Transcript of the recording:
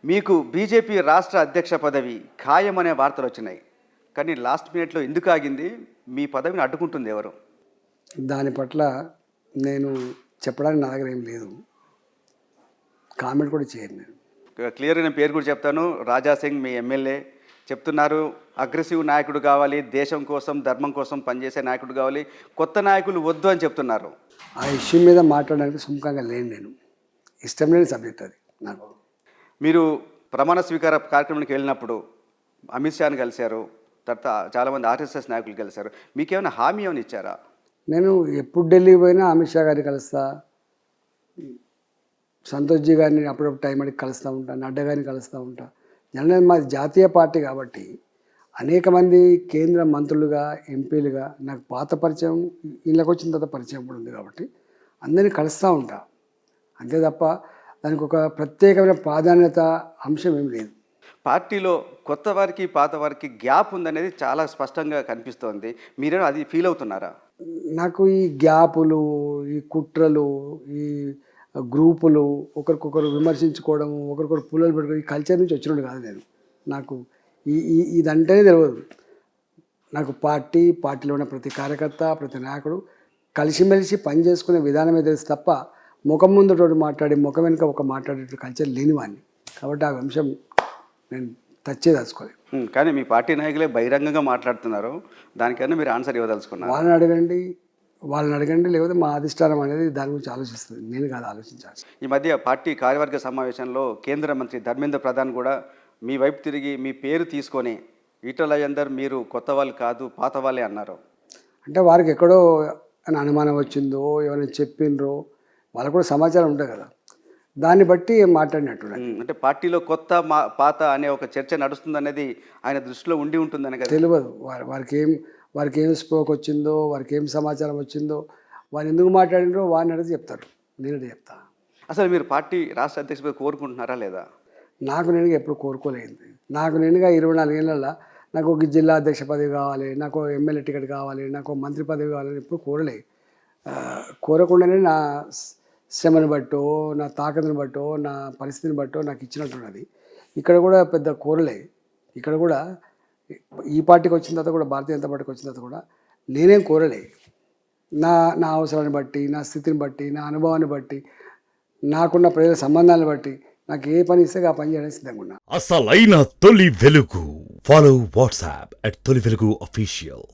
మీకు బీజేపీ రాష్ట్ర అధ్యక్ష పదవి ఖాయమనే వార్తలు వచ్చినాయి. కానీ లాస్ట్ మినిట్‌లో ఎందుకు ఆగింది? మీ పదవిని అడ్డుకుంటుంది ఎవరు? దాని పట్ల నేను చెప్పడానికి నా దగ్గర ఏం లేదు. కామెంట్ కూడా చేయను నేను. క్లియర్‌గా నేను పేరు కూడా చెప్తాను. రాజా సింగ్ మీ ఎమ్మెల్యే చెప్తున్నారు. అగ్రెసివ్ నాయకుడు కావాలి, దేశం కోసం, ధర్మం కోసం పనిచేసే నాయకుడు కావాలి. కొత్త నాయకులు వద్దు అని చెప్తున్నారు. ఆ ఇష్యూ మీద మాట్లాడడానికి సుముఖంగా లేను నేను. ఇష్టం లేని సబ్జెక్ట్ అది నాకు. మీరు ప్రమాణ స్వీకార కార్యక్రమానికి వెళ్ళినప్పుడు అమిత్ షాని కలిశారు. తర్వాత చాలామంది ఆర్ఎస్ఎస్ నాయకులు కలిశారు. మీకేమైనా హామీ ఏమైనా ఇచ్చారా? నేను ఎప్పుడు ఢిల్లీ పోయినా అమిత్ షా గారిని కలుస్తా, సంతోష్జీ గారిని అప్పుడప్పుడు టైం అడిగి కలుస్తూ ఉంటా, నడ్డా గారిని కలుస్తూ ఉంటా. జనరల్ మాది జాతీయ పార్టీ కాబట్టి అనేక మంది కేంద్ర మంత్రులుగా, ఎంపీలుగా నాకు పాత పరిచయం, ఇళ్ళకి వచ్చిన తర్వాత పరిచయం కూడా ఉంది కాబట్టి అందరినీ కలుస్తూ ఉంటా. అంతే తప్ప దానికి ఒక ప్రత్యేకమైన ప్రాధాన్యత అంశం ఏం లేదు. పార్టీలో కొత్త వారికి, పాత వారికి గ్యాప్ ఉందనేది చాలా స్పష్టంగా కనిపిస్తోంది. మీరేమో అది ఫీల్ అవుతున్నారా? నాకు ఈ గ్యాపులు, ఈ కుట్రలు, ఈ గ్రూపులు, ఒకరికొకరు విమర్శించుకోవడం, ఒకరికొకరు పుల్లలు పెట్టుకోవడం, ఈ కల్చర్ నుంచి వచ్చినట్టు కాదు నేను. నాకు ఇదంటేనే తెలియదు. నాకు పార్టీలో ఉన్న ప్రతి కార్యకర్త, ప్రతి నాయకుడు కలిసిమెలిసి పని చేసుకునే విధానమే తెలుసు తప్ప ముఖం ముందు మాట్లాడి ముఖం వెనుక ఒక మాట్లాడే కల్చర్ లేనివాడిని. కాబట్టి ఆ అంశం నేను తెచ్చేదలుచుకోలేదు. కానీ మీ పార్టీ నాయకులే బహిరంగంగా మాట్లాడుతున్నారు. దానికన్నా మీరు ఆన్సర్ ఇవ్వదలుచుకున్నారు. వాళ్ళని అడగండి, లేకపోతే మా అధిష్టానం అనేది దాని గురించి ఆలోచిస్తుంది. నేను కాదు ఆలోచించాలి. ఈ మధ్య పార్టీ కార్యవర్గ సమావేశంలో కేంద్ర మంత్రి ధర్మేంద్ర ప్రధాన్ కూడా మీ వైపు తిరిగి మీ పేరు తీసుకొని ఈటల రాజేందర్ మీరు కొత్త వాళ్ళు కాదు, పాత వాళ్ళే అన్నారు. అంటే వారికి ఎక్కడో అనుమానం వచ్చిందో, ఏమైనా చెప్పిండ్రో, వాళ్ళకు కూడా సమాచారం ఉంటుంది కదా, దాన్ని బట్టి మాట్లాడినట్టు. అంటే పార్టీలో కొత్త పాత అనే ఒక చర్చ నడుస్తుందనేది ఆయన దృష్టిలో ఉండి ఉంటుందని కదా. తెలియదు వారికి ఏం స్పోక్ వచ్చిందో, వారికి ఏం సమాచారం వచ్చిందో, వారు ఎందుకు మాట్లాడినరో వారిని అడిగి చెప్తారు. నేనే చెప్తా. అసలు మీరు పార్టీ రాష్ట్ర అధ్యక్షుడు కోరుకుంటున్నారా లేదా? నాకు నేనుగా ఎప్పుడు కోరుకోలేదు. నాకు నేనుగా 24 ఏళ్ళల్లో నాకు ఒక జిల్లా అధ్యక్ష పదవి కావాలి, నాకు ఎమ్మెల్యే టికెట్ కావాలి, నాకు మంత్రి పదవి కావాలని ఎప్పుడు కోరకుండానే నా శ్రమను బట్టో, నా తాకతుని బట్టో, నా పరిస్థితిని బట్టో నాకు ఇచ్చినట్టున్నది. ఇక్కడ కూడా పెద్ద కోరలే. ఇక్కడ కూడా ఈ పార్టీకి వచ్చిన తర్వాత కూడా, భారతీయ జనతా పార్టీకి వచ్చిన తర్వాత కూడా నేనేం కోరలే. నా అవసరాన్ని బట్టి, నా స్థితిని బట్టి, నా అనుభవాన్ని బట్టి, నాకున్న ప్రజల సంబంధాలను బట్టి నాకు ఏ పని ఇస్తే ఆ పని చేయడానికి సిద్ధంగా ఉన్నా. అసలైన తొలి వెలుగు. ఫాలో వాట్సాప్ @తొలి వెలుగు official.